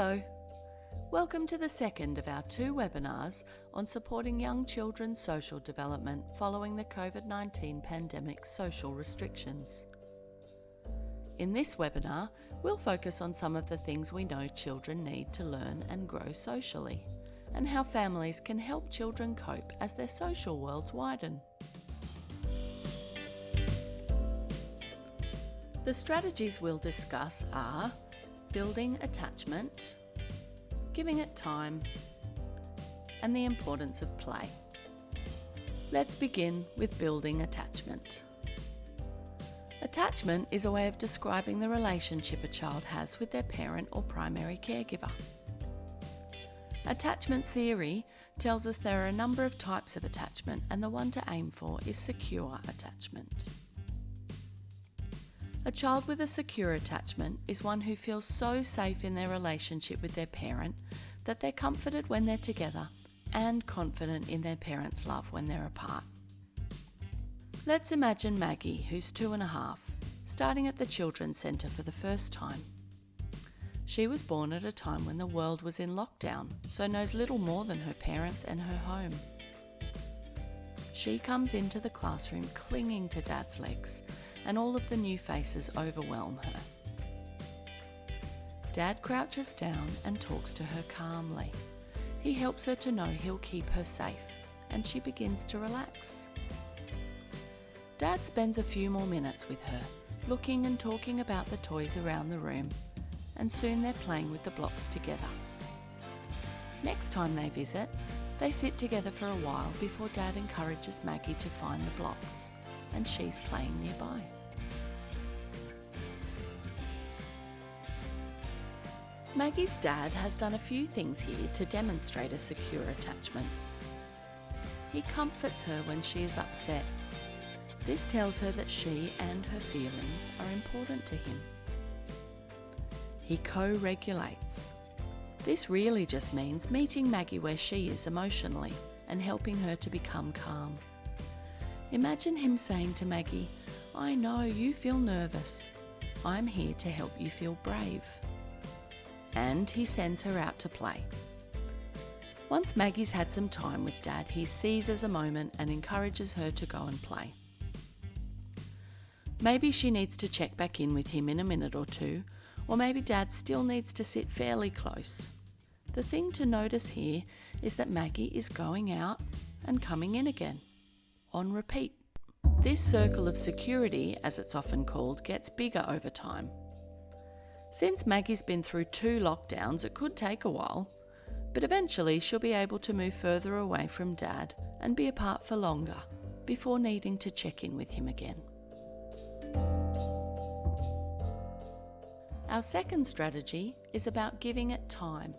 Hello. Welcome to the second of our 2 webinars on supporting young children's social development following the COVID-19 pandemic's social restrictions. In this webinar, we'll focus on some of the things we know children need to learn and grow socially, and how families can help children cope as their social worlds widen. The strategies we'll discuss are building attachment, giving it time, and the importance of play. Let's begin with building attachment. Attachment is a way of describing the relationship a child has with their parent or primary caregiver. Attachment theory tells us there are a number of types of attachment, and the one to aim for is secure attachment. A child with a secure attachment is one who feels so safe in their relationship with their parent that they're comforted when they're together and confident in their parent's love when they're apart. Let's imagine Maggie, who's 2.5, starting at the Children's Centre for the first time. She was born at a time when the world was in lockdown, so knows little more than her parents and her home. She comes into the classroom clinging to Dad's legs, and all of the new faces overwhelm her. Dad crouches down and talks to her calmly. He helps her to know he'll keep her safe, and she begins to relax. Dad spends a few more minutes with her, looking and talking about the toys around the room, and soon they're playing with the blocks together. Next time they visit, they sit together for a while before Dad encourages Maggie to find the blocks, and she's playing nearby. Maggie's dad has done a few things here to demonstrate a secure attachment. He comforts her when she is upset. This tells her that she and her feelings are important to him. He co-regulates. This really just means meeting Maggie where she is emotionally and helping her to become calm. Imagine him saying to Maggie, "I know you feel nervous. I'm here to help you feel brave." And he sends her out to play. Once Maggie's had some time with Dad, he seizes a moment and encourages her to go and play. Maybe she needs to check back in with him in a minute or two, or maybe Dad still needs to sit fairly close. The thing to notice here is that Maggie is going out and coming in again, on repeat. This circle of security, as it's often called, gets bigger over time. Since Maggie's been through 2 lockdowns, it could take a while, but eventually she'll be able to move further away from Dad and be apart for longer before needing to check in with him again. Our second strategy is about giving it time.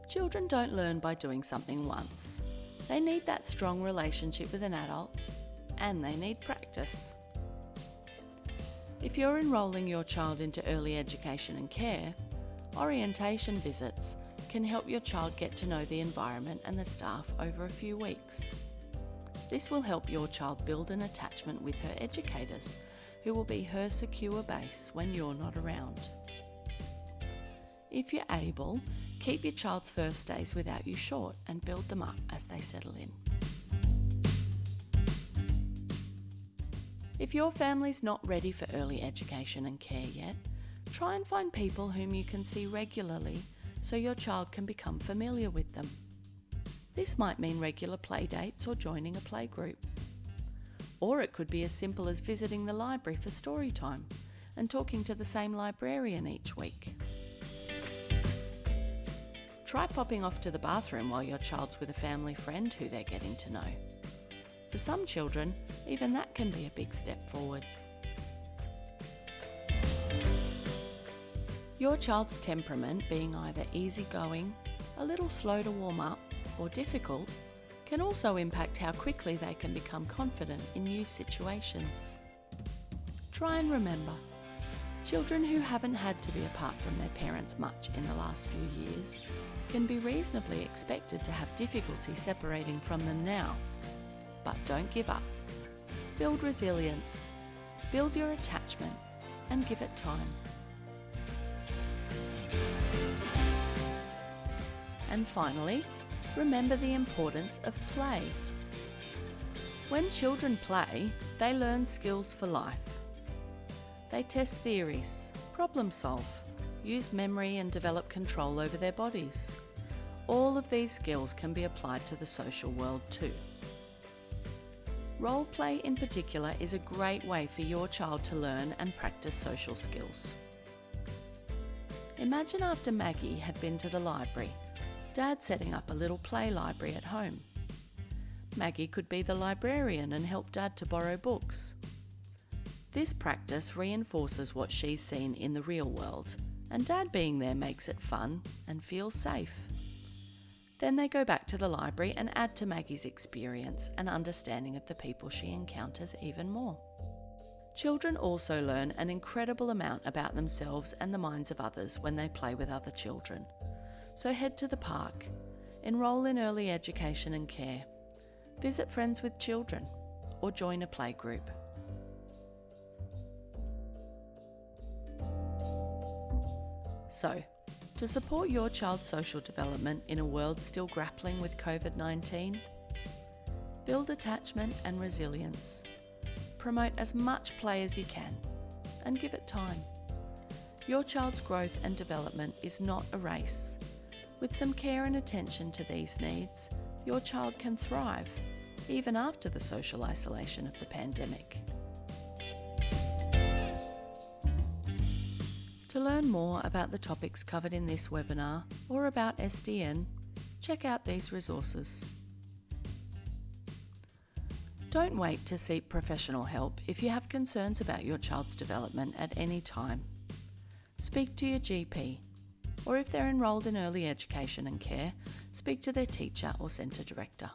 Children don't learn by doing something once. They need that strong relationship with an adult, and they need practice. If you're enrolling your child into early education and care, orientation visits can help your child get to know the environment and the staff over a few weeks. This will help your child build an attachment with her educators, who will be her secure base when you're not around. If you're able, keep your child's first days without you short and build them up as they settle in. If your family's not ready for early education and care yet, try and find people whom you can see regularly so your child can become familiar with them. This might mean regular play dates or joining a play group. Or it could be as simple as visiting the library for story time and talking to the same librarian each week. Try popping off to the bathroom while your child's with a family friend who they're getting to know. For some children, even that can be a big step forward. Your child's temperament being either easygoing, a little slow to warm up, or difficult can also impact how quickly they can become confident in new situations. Try and remember, children who haven't had to be apart from their parents much in the last few years can be reasonably expected to have difficulty separating from them now. But don't give up. Build resilience, build your attachment, and give it time. And finally, remember the importance of play. When children play, they learn skills for life. They test theories, problem solve, use memory and develop control over their bodies. All of these skills can be applied to the social world too. Role play in particular is a great way for your child to learn and practice social skills. Imagine after Maggie had been to the library, Dad setting up a little play library at home. Maggie could be the librarian and help Dad to borrow books. This practice reinforces what she's seen in the real world, and Dad being there makes it fun and feels safe. Then they go back to the library and add to Maggie's experience and understanding of the people she encounters even more. Children also learn an incredible amount about themselves and the minds of others when they play with other children. So head to the park, enrol in early education and care, visit friends with children, or join a play group. So, to support your child's social development in a world still grappling with COVID-19, build attachment and resilience. Promote as much play as you can, and give it time. Your child's growth and development is not a race. With some care and attention to these needs, your child can thrive, even after the social isolation of the pandemic. To learn more about the topics covered in this webinar or about SDN, check out these resources. Don't wait to seek professional help if you have concerns about your child's development at any time. Speak to your GP, or if they're enrolled in early education and care, speak to their teacher or centre director.